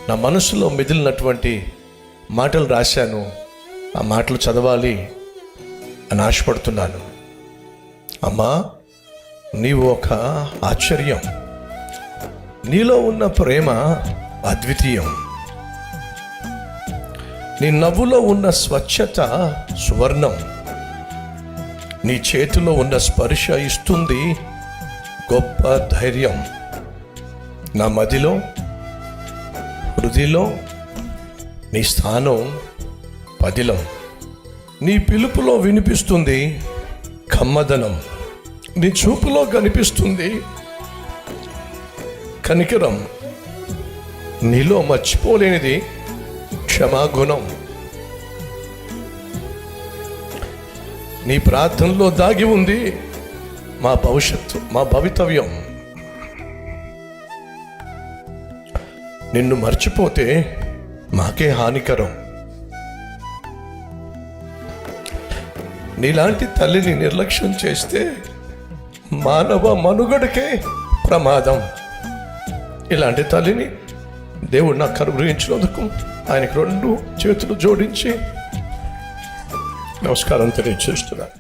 నా మనసులో మెదిలినటువంటి మాటలు రాశాను. ఆ మాటలు చదవాలి అని ఆశపడుతున్నాను. అమ్మా, నీవు ఒక ఆశ్చర్యం. నీలో ఉన్న ప్రేమ అద్వితీయం. నీ నవ్వులో ఉన్న స్వచ్ఛత సువర్ణం. నీ చేతిలో ఉన్న స్పర్శ ఇస్తుంది గొప్ప ధైర్యం. నా మదిలో, హృదయలో నీ స్థానం పదిలం. నీ పిలుపులో వినిపిస్తుంది కమ్మదనం. నీ చూపులో కనిపిస్తుంది కనికరం. నీలో మర్చిపోలేనిది క్షమాగుణం. నీ ప్రార్థనలో దాగి ఉంది మా భవిష్యత్తు, మా భవితవ్యం. నిన్ను మర్చిపోతే మాకే హానికరం. నీలాంటి తల్లిని నిర్లక్ష్యం చేస్తే మానవ మనుగడకే ప్రమాదం. ఇలాంటి తల్లిని దేవుడు నాకు అనుగ్రహించినందుకు ఆయనకు 2 చేతులు జోడించి నమస్కారం తెలియజేస్తున్నాను.